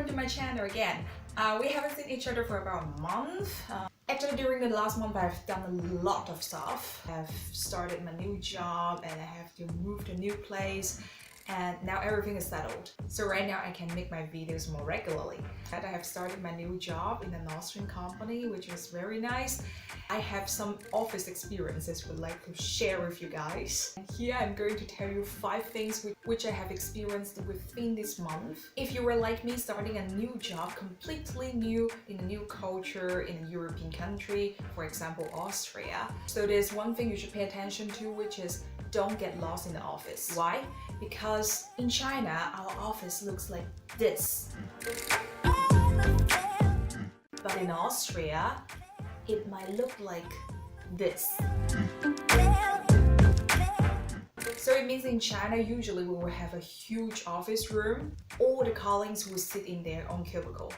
welcome to my channel again. We haven't seen each other for about a month. Actually, during the last month I've done a lot of stuff. I've started my new job and I have to move to a new place, and now everything is settled. So right now I can make my videos more regularly. And I have started my new job in an Austrian company, which is very nice. I have some office experiences would like to share with you guys. And here I'm going to tell you 5 things which I have experienced within this month. If you were like me, starting a new job, completely new, in a new culture, in a European country, for example Austria. So there's one thing you should pay attention to, which is don't get lost in the office. Why? Because in China, our office looks like this. But in Austria, it might look like this. So it means in China, usually we will have a huge office room. All the colleagues will sit in their own cubicle.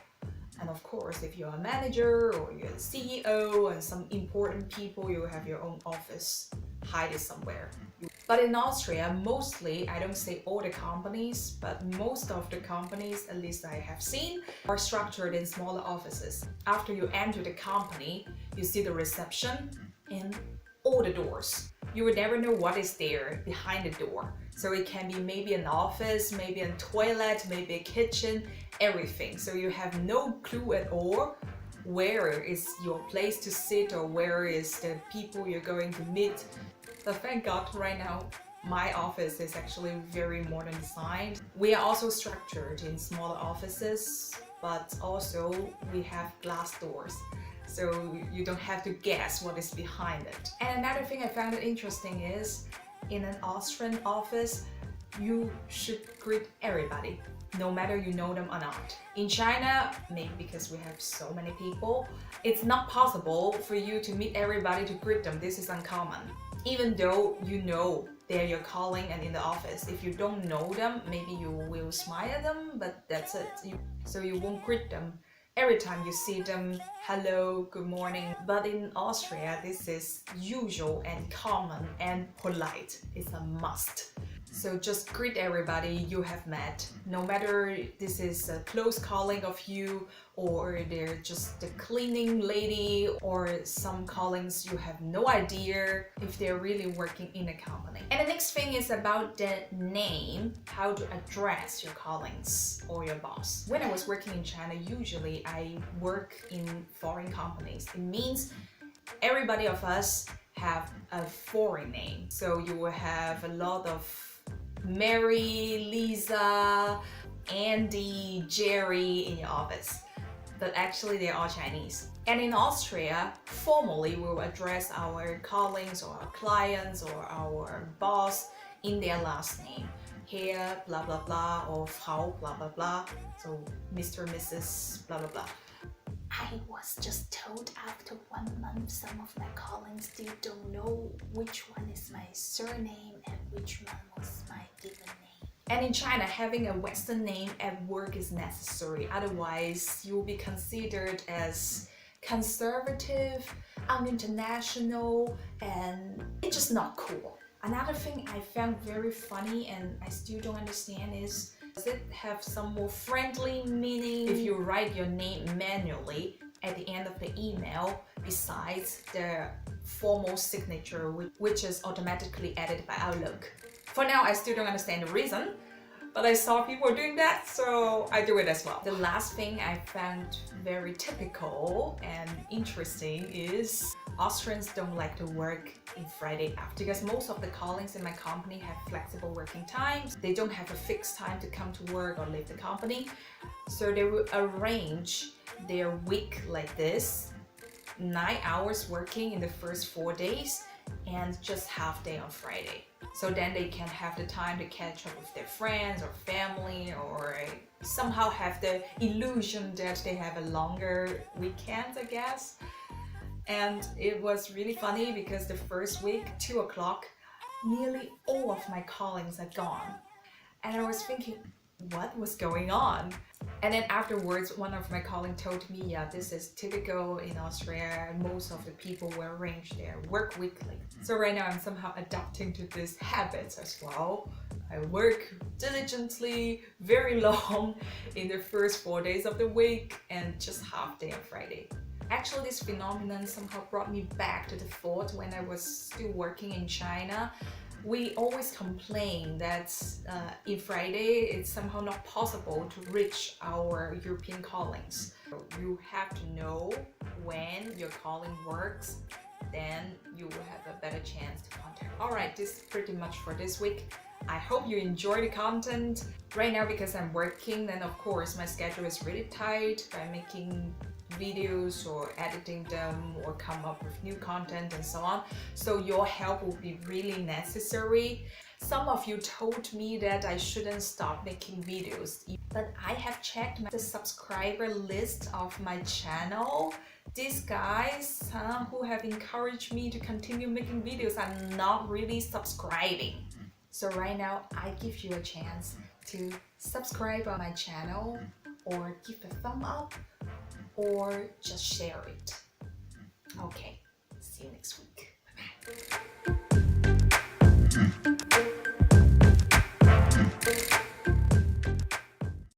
And of course, if you're a manager or you're a CEO and some important people, you will have your own office, hide it somewhere. But in Austria, mostly, I don't say all the companies, but most of the companies, at least I have seen, are structured in smaller offices. After you enter the company, you see the reception and all the doors. You would never know what is there behind the door. So it can be maybe an office, maybe a toilet, maybe a kitchen, everything. So you have no clue at all where is your place to sit or where is the people you're going to meet. But thank God right now my office is actually very modern designed. We are also structured in smaller offices, but also we have glass doors. So you don't have to guess what is behind it. And another thing I found interesting is in an Austrian office, you should greet everybody, no matter you know them or not. In China, maybe because we have so many people, it's not possible for you to meet everybody to greet them. This is uncommon. Even though you know they're your colleague and in the office, if you don't know them, maybe you will smile at them, but that's it. So you won't greet them. Every time you see them, hello, good morning. But in Austria, this is usual and common and polite. It's a must. So just greet everybody you have met, no matter this is a close colleague of you or they're just the cleaning lady or some colleagues you have no idea if they're really working in a company. And the next thing is about the name, how to address your colleagues or your boss. When I was working in China, usually I work in foreign companies. It means everybody of us have a foreign name. So you will have a lot of Mary, Lisa, Andy, Jerry in your office, but actually they're all Chinese. And in Austria, formally we'll address our colleagues or our clients or our boss in their last name. Herr blah blah blah or Frau blah blah blah, so Mr. Mrs. blah blah blah. I was just told after 1 month some of my colleagues still don't know which one is my surname and which one was my given name. And in China, having a Western name at work is necessary. Otherwise, you will be considered as conservative, uninternational, and it's just not cool. Another thing I found very funny and I still don't understand is, does it have some more friendly meaning if you write your name manually at the end of the email besides the formal signature which is automatically added by Outlook? For now, I still don't understand the reason, but I saw people doing that, so I do it as well. The last thing I found very typical and interesting is Austrians don't like to work in Friday after, because most of the colleagues in my company have flexible working times. They don't have a fixed time to come to work or leave the company. So they will arrange their week like this: 9 hours working in the first 4 days and just half day on Friday. So then they can have the time to catch up with their friends or family or somehow have the illusion that they have a longer weekend, I guess. And it was really funny because the first week, 2 o'clock, nearly all of my colleagues are gone. And I was thinking, what was going on? And then afterwards, one of my colleagues told me, yeah, this is typical in Austria. Most of the people will arrange their work weekly. So right now I'm somehow adapting to this habit as well. I work diligently, very long in the first 4 days of the week and just half day on Friday. Actually, this phenomenon somehow brought me back to the thought when I was still working in China. We always complain that in Friday it's somehow not possible to reach our European callings. You have to know when your calling works, then you will have a better chance to contact. Alright, this is pretty much for this week. I hope you enjoy the content. Right now, because I'm working, then of course my schedule is really tight by making videos or editing them or come up with new content and so on. So your help will be really necessary. Some of you told me that I shouldn't stop making videos, but I have checked the subscriber list of my channel. These guys who have encouraged me to continue making videos are not really subscribing. So right now I give you a chance to subscribe on my channel or give a thumb up or just share it. Okay, see you next week. Bye-bye.